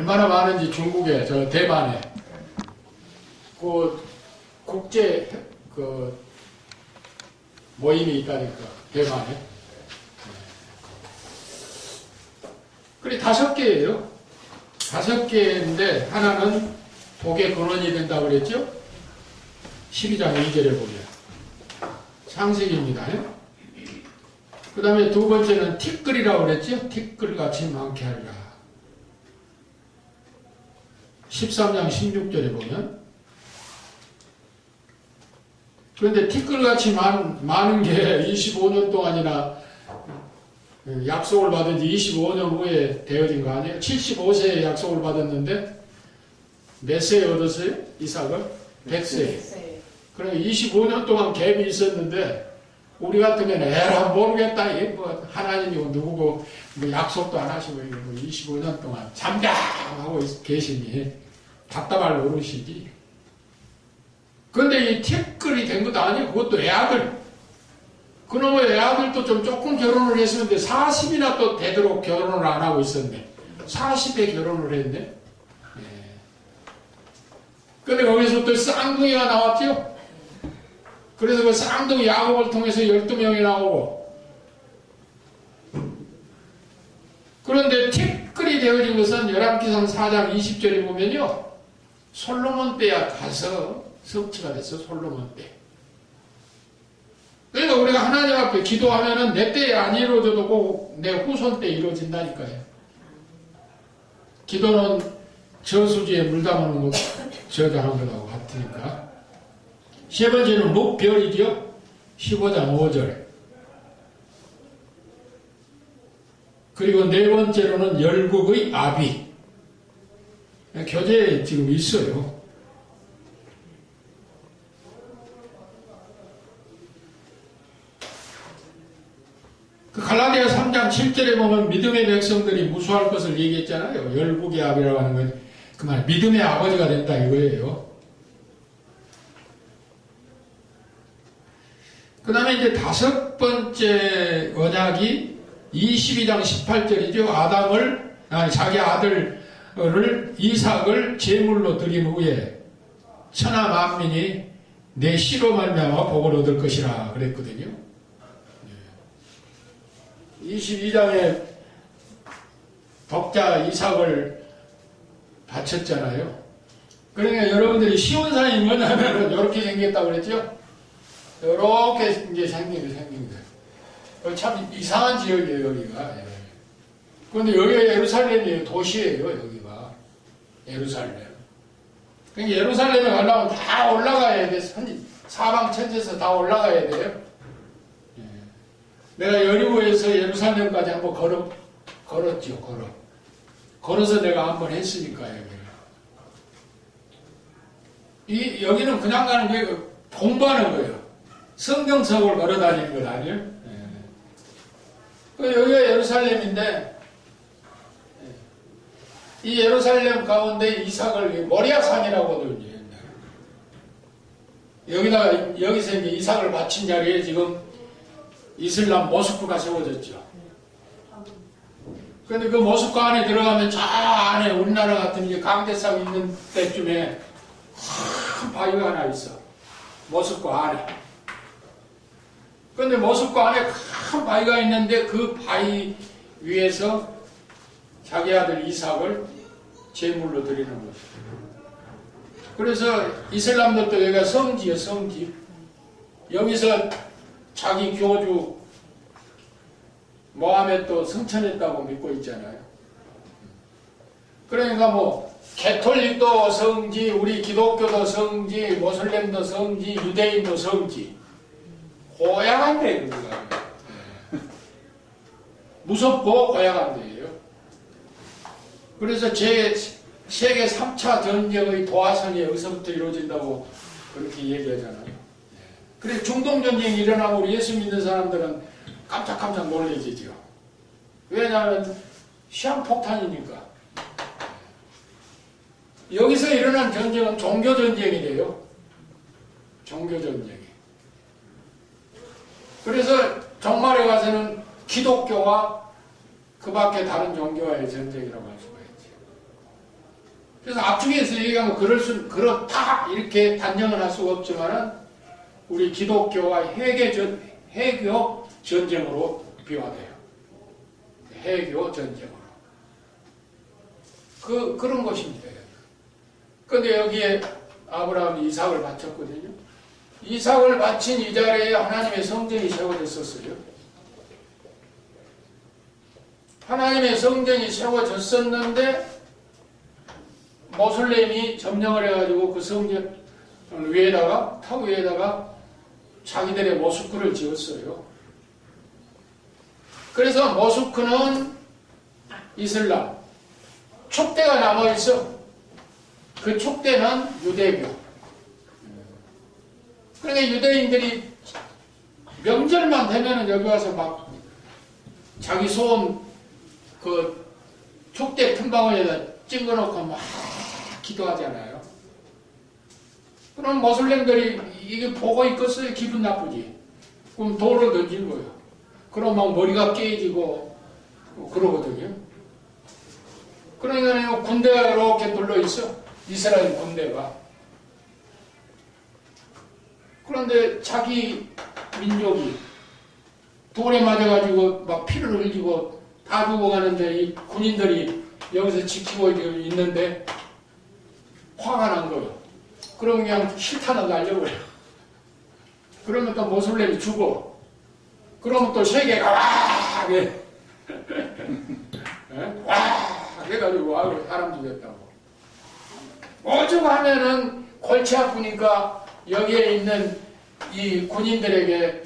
얼마나 많은지 중국에, 저 대만에, 그 국제 그 모임이 있다니까, 대만에. 그래, 5개예요. 5개인데, 하나는 독의 근원이 된다고 그랬죠? 12장 2절에 보면. 상식입니다. 그 다음에 두 번째는 티끌이라고 그랬죠? 티끌같이 많게 하리라. 13장 16절에 보면. 그런데 티끌같이 많은 게 25년 동안이나 약속을 받은 지 25년 후에 되어진 거 아니에요? 75세에 약속을 받았는데 몇 세에 얻었어요? 이삭을? 100세. 그러니까 25년 동안 갭이 있었는데 우리 같으면 에라 모르겠다. 뭐 하나님이 누구고 뭐 약속도 안 하시고 25년 동안 잠잠하고 계시니 답답할 노릇이지. 근데 이 티끌이 된 것도 아니고 그것도 애아들. 그놈의 애아들도 좀 조금 결혼을 했었는데 40이나 또 되도록 결혼을 안 하고 있었네. 40에 결혼을 했네. 근데 거기서 또 쌍둥이가 나왔죠. 그래서 그 쌍둥이 야곱을 통해서 12명이 나오고, 그런데 티끌이 되어진 것은 열왕기상 4장 20절에 보면요, 솔로몬 때야 가서 성취가 됐어. 솔로몬 때. 그러니까 우리가 하나님 앞에 기도하면은 내 때에 안 이루어져도 꼭 내 후손 때 이루어진다니까요. 기도는 저수지에 물 담아놓은 것 저장한 것하고 같으니까. 세 번째는 목별이죠. 15장 5절. 그리고 네 번째로는 열국의 아비. 교재에 지금 있어요. 그 갈라디아 3장 7절에 보면 믿음의 백성들이 무수할 것을 얘기했잖아요. 열국의 아비라고 하는 건 그 말 믿음의 아버지가 된다 이거예요. 그 다음에 이제 5번째 언약이 22장 18절이죠. 자기 아들을 이삭을 제물로 드린 후에 천하 만민이 내 씨로 말미암아 복을 얻을 것이라 그랬거든요. 22장에 덕자 이삭을 바쳤잖아요. 그러니까 여러분들이 시온산이 뭐냐면 이렇게 생겼다고 그랬죠. 이렇게 이제 생긴 거예요. 참 이상한 지역이에요, 여기가. 그런데 여기가 예루살렘이에요. 도시예요, 여기가. 예루살렘. 그러니까 예루살렘에 가려면 다 올라가야 돼. 사방 천지에서 다 올라가야 돼요. 내가 여리고에서 예루살렘까지 한번 걸었죠, 걸어서 내가 한번 했으니까요. 여기는 그냥 가는 게 공부하는 거예요. 성경석을 걸어 다니는 건 아니에요. 여기가 예루살렘인데, 이 예루살렘 가운데 이삭을 모리아산이라고도 여기서 이제 이삭을 바친 자리에 지금 이슬람 모스크가 세워졌죠. 그런데 그 모스크 안에 들어가면 저 안에 우리나라 같은 이제 강대상 있는 때쯤에 큰 바위가 하나 있어. 모스크 안에. 그런데 모스크 안에 큰 바위가 있는데 그 바위 위에서 자기 아들 이삭을 제물로 드리는 거죠. 그래서 이슬람들도 여기가 성지예요, 성지. 여기서 자기 교주 모하메도 승천했다고 믿고 있잖아요. 그러니까 뭐 개톨릭도 성지, 우리 기독교도 성지, 모슬렘도 성지, 유대인도 성지. 고약한 데예요, 우리가. 무섭고 고약한 데예요. 그래서 세계 3차 전쟁의 도화선이 여기서부터 이루어진다고 그렇게 얘기하잖아요. 그래서 중동전쟁이 일어나고 예수 믿는 사람들은 깜짝깜짝 놀라지죠. 왜냐하면 시한폭탄이니까. 여기서 일어난 전쟁은 종교전쟁이래요. 종교전쟁이. 그래서 정말에 가서는 기독교와 그 밖에 다른 종교와의 전쟁이라고 할 수가 있죠. 그래서 앞쪽에서 얘기하면 그렇다 이렇게 단정을 할 수가 없지만은 우리 기독교와 해교 전쟁으로 비화돼요. 해교 전쟁으로. 그런 것입니다. 근데 여기에 아브라함이 이삭을 바쳤거든요. 이삭을 바친 이 자리에 하나님의 성전이 세워졌었어요. 하나님의 성전이 세워졌었는데 모슬렘이 점령을 해가지고 그 성전 위에다가 탑 위에다가 자기들의 모스크를 지었어요. 그래서 모스크는 이슬람, 촉대가 남아있어. 그 촉대는 유대교. 그러니까 유대인들이 명절만 되면은 여기 와서 막 자기 소원 그 촉대 틈바구니에다 찡겨놓고 막 기도하잖아요. 그럼 모슬렘들이 이게 보고 있겠어요? 기분 나쁘지. 그럼 돌을 던진 거예요. 그럼 막 머리가 깨지고 그러거든요. 그러니까 군대가 이렇게 둘러 있어. 이스라엘 군대가. 그런데 자기 민족이 돌에 맞아가지고 막 피를 흘리고 다 죽어가는데 이 군인들이 여기서 지키고 있는데 화가 난 거예요. 그럼 그냥 실탄을 날려버려요. 그러면 또 모슬렘이 죽어. 그러면 또 세계가 와! 와! 해가지고 아유 사람 죽였다고. 오죽 하면은 골치 아프니까 여기에 있는 이 군인들에게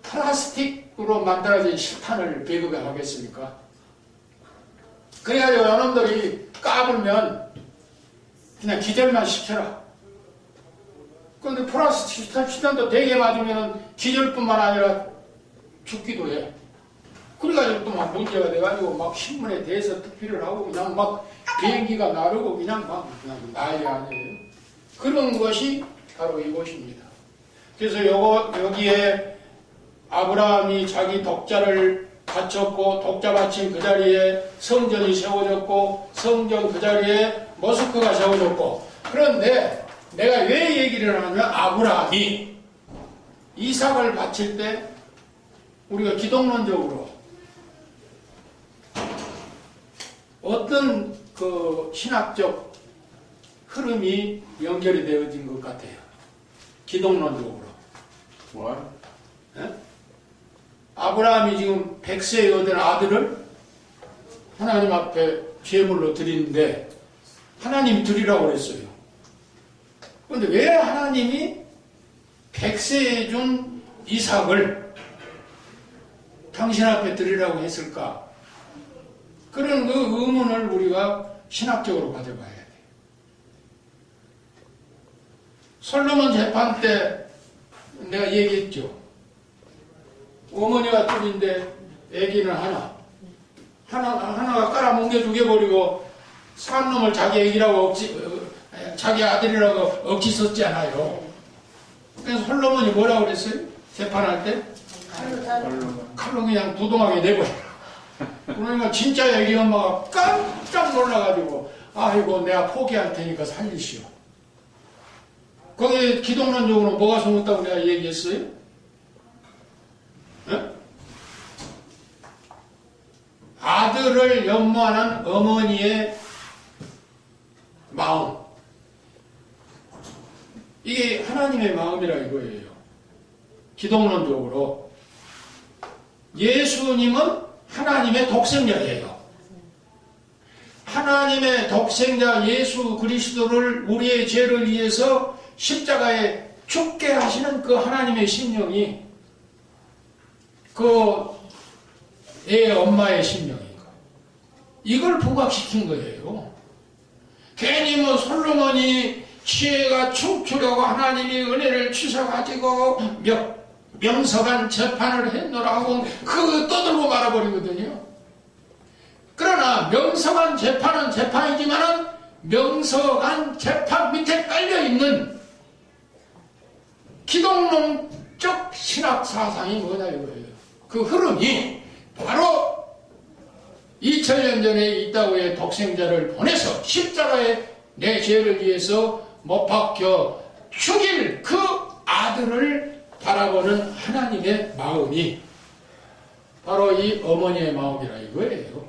플라스틱으로 만들어진 실탄을 배급하겠습니까? 그래가지고 여놈들이 까불면 그냥 기절만 시켜라. 그런데 플라스틱 실탄도 되게 맞으면 기절뿐만 아니라 죽기도 해. 그래가지고 또 막 문제가 돼가지고 막 신문에 대해서 특필을 하고 그냥 막 비행기가 나르고 그냥 난리 아니에요. 그런 것이 바로 이것입니다. 그래서 여기에 아브라함이 자기 독자를 바쳤고 독자 바친 그 자리에 성전이 세워졌고 성전 그 자리에 모스크가 세워졌고 그런데 내가 왜 얘기를 하냐면 아브라함이 이삭을 바칠 때 우리가 기독론적으로 어떤 그 신학적 흐름이 연결이 되어진 것 같아요. 기독론적으로. 뭐? 예? 아브라함이 지금 100세에 얻은 아들을 하나님 앞에 제물로 드리는데 하나님이 드리라고 그랬어요. 그런데 왜 하나님이 100세에 준 이삭을 당신 앞에 드리라고 했을까? 그런 그 의문을 우리가 신학적으로 가져봐야 돼요. 솔로몬 재판 때 내가 얘기했죠. 어머니가 둘인데 아기는 하나가 깔아뭉개 죽여버리고 산 놈을 자기 아기라고 자기 아들이라고 억지 썼잖아요. 그래서 솔로몬이 뭐라고 그랬어요? 재판할 때? 칼로 그냥 두동하게 내버려. 그러니까 진짜 애기 엄마가 깜짝 놀라가지고 아이고 내가 포기할 테니까 살리시오. 거기에 기독론적으로 뭐가 숨었다고 내가 얘기했어요? 네? 아들을 연모하는 어머니의 마음. 이게 하나님의 마음이라 이거예요. 기독론적으로. 예수님은 하나님의 독생자예요. 하나님의 독생자 예수 그리스도를 우리의 죄를 위해서 십자가에 죽게 하시는 그 하나님의 심령이 그 애 엄마의 심령이고 이걸 부각시킨 거예요. 괜히 뭐 솔로몬이 지혜가 춤추려고 하나님이 은혜를 주셔가지고 명석한 재판을 했노라고 그거 떠들고 말아버리거든요. 그러나 명석한 재판은 재판이지만은 명석한 재판 밑에 깔려있는 기독론적 신학 사상이 뭐냐 이거예요. 그 흐름이 바로 2000년 전에 이 땅에 독생자를 보내서 십자가에 내 죄를 위해서 못 박혀 죽일 그 아들을 바라보는 하나님의 마음이 바로 이 어머니의 마음이라 이거예요.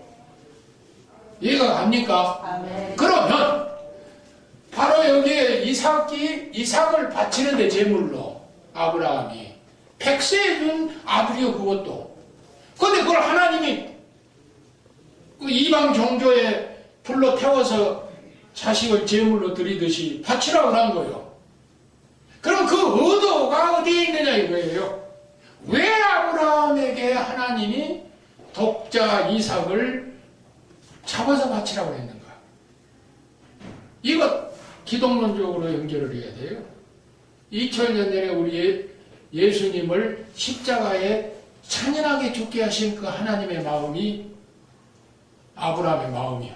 이해가 갑니까? 아멘. 그러면 바로 여기에 이삭을 바치는데 제물로 아브라함이 백세에 준 아들이요 그것도. 근데 그걸 하나님이 그 이방 종교에 불로 태워서 자식을 제물로 드리듯이 바치라고 한 거예요. 그럼 그 의도가 어디에 있느냐 이거예요. 왜 아브라함에게 하나님이 독자 이삭을 잡아서 바치라고 했는가? 이것 기독론적으로 연결을 해야 돼요. 2000년 전에 우리 예수님을 십자가에 잔인하게 죽게 하신 그 하나님의 마음이 아브라함의 마음이요.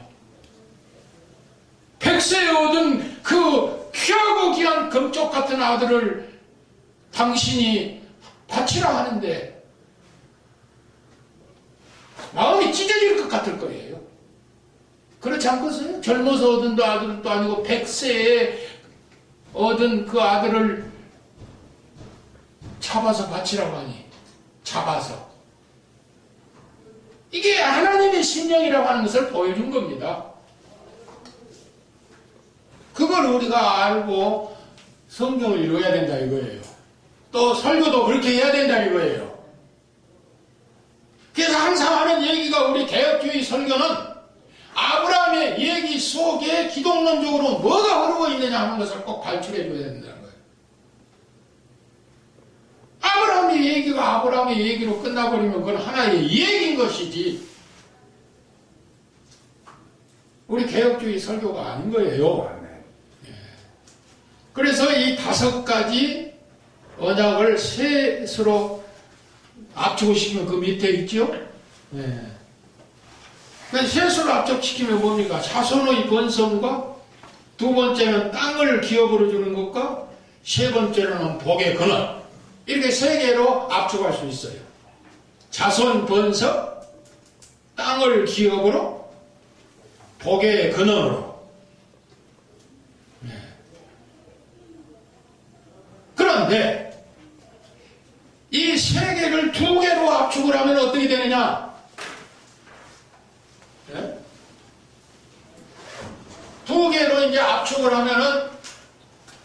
백세에 얻은 그 귀하고 귀한 금쪽 같은 아들을 당신이 바치라 하는데 마음이 찢어질 것 같을 거예요. 그렇지 않겠어요? 젊어서 얻은 아들도 아니고 백세에 얻은 그 아들을 잡아서 바치라고 하니 잡아서 이게 하나님의 심령이라고 하는 것을 보여준 겁니다. 그걸 우리가 알고 성경을 읽어야 된다 이거예요. 또 설교도 그렇게 해야 된다 이거예요. 그래서 항상 하는 얘기가 우리 개혁주의 설교는 아브라함의 얘기 속에 기독론적으로 뭐가 흐르고 있느냐 하는 것을 꼭 발출해 줘야 된다는 거예요. 아브라함의 얘기가 아브라함의 얘기로 끝나버리면 그건 하나의 얘기인 것이지 우리 개혁주의 설교가 아닌 거예요. 그래서 이 5가지 언약을 셋으로 압축시키면 그 밑에 있죠? 네. 셋으로 압축시키면 뭡니까? 자손의 번성과 두 번째는 땅을 기업으로 주는 것과 세 번째는 복의 근원. 이렇게 3개로 압축할 수 있어요. 자손 번성, 땅을 기업으로, 복의 근원으로. 그런데 이 3개를 2개로 압축을 하면 어떻게 되느냐? 네? 2개로 이제 압축을 하면은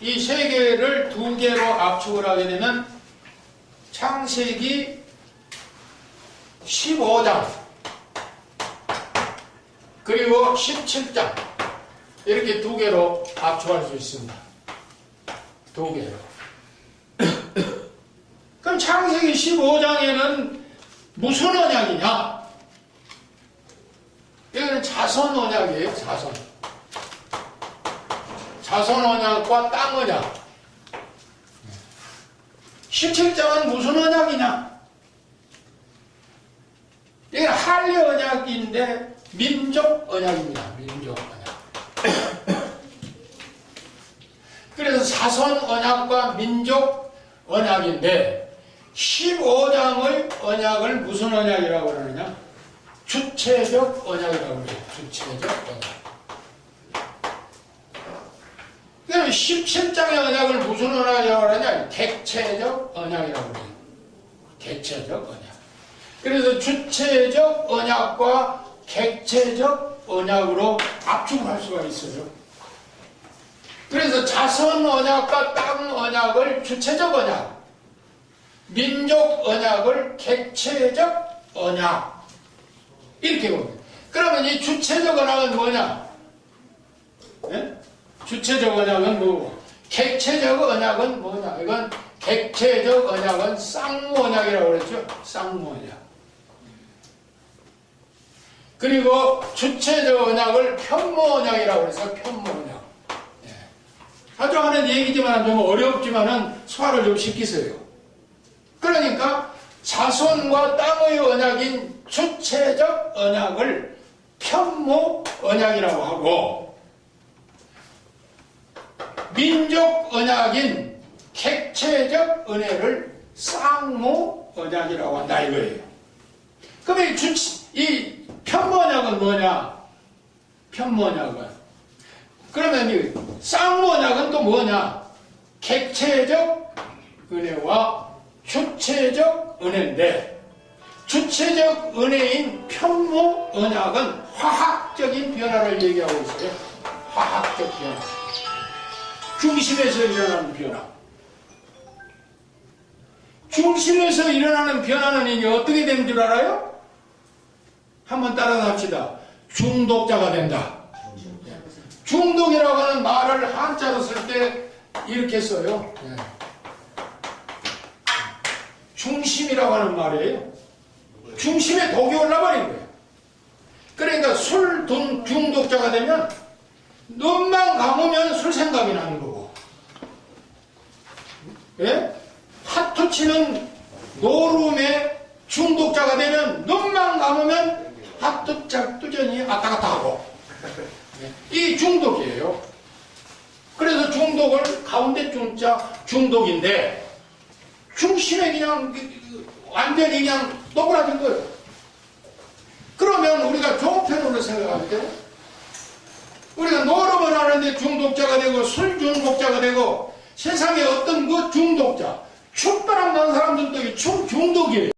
이 3개를 2개로 압축을 하게 되면 창세기 15장 그리고 17장 이렇게 2개로 압축할 수 있습니다. 2개로. 그럼 창세기 15장에는 무슨 언약이냐? 여기는 자손 언약이에요. 자손 언약과 땅 언약. 17장은 무슨 언약이냐? 여기는 할례 언약인데 민족 언약입니다. 민족 언약. 그래서 자손 언약과 민족 언약인데 15장의 언약을 무슨 언약이라고 그러느냐? 주체적 언약이라고 그래요. 주체적 언약. 그럼 17장의 언약을 무슨 언약이라고 그러냐? 객체적 언약이라고 그래요. 객체적 언약. 그래서 주체적 언약과 객체적 언약으로 압축을 할 수가 있어요. 그래서 자손 언약과 땅 언약을 주체적 언약, 민족 언약을 객체적 언약 이렇게 봅니다. 그러면 이 주체적 언약은 뭐냐? 네? 주체적 언약은 뭐고? 객체적 언약은 뭐냐? 이건 객체적 언약은 쌍무 언약이라고 그랬죠? 쌍무 언약. 그리고 주체적 언약을 편무 언약이라고 해서 편무 언약. 자주 하는 얘기지만 좀 어렵지만은 소화를 좀 시키세요. 그러니까 자손과 땅의 언약인 주체적 언약을 편무 언약이라고 하고 민족 언약인 객체적 은혜를 쌍무 언약이라고 한다 이거예요. 그러면 이 편무 언약은 뭐냐? 편무 언약은 그러면 그러면 이 쌍모약은 또 뭐냐? 객체적 은혜와 주체적 은혜인데, 주체적 은혜인 편모 언약은 화학적인 변화를 얘기하고 있어요. 화학적 변화. 중심에서 일어나는 변화. 중심에서 일어나는 변화는 이게 어떻게 되는 줄 알아요? 한번 따라서 합시다. 중독자가 된다. 중독이라고 하는 말을 한자로 쓸 때 이렇게 써요. 중심이라고 하는 말이에요. 중심에 독이 올라버린 거예요. 그러니까 술 중독자가 되면 눈만 감으면 술 생각이 나는 거고, 예? 타투 치는 노름의 중독자가 되면 눈만 감으면 타투 짝두전이 왔다 갔다 하고, 이 중독이에요. 그래서 중독을 가운데 중자 중독인데, 중심에 그냥 완전히 그냥 노그라진 거예요. 그러면 우리가 좋은 편으로 생각할 때, 우리가 노름을 하는데 중독자가 되고, 술 중독자가 되고, 세상에 어떤 그 중독자, 춤바람 난 사람들도 춤 중독이에요.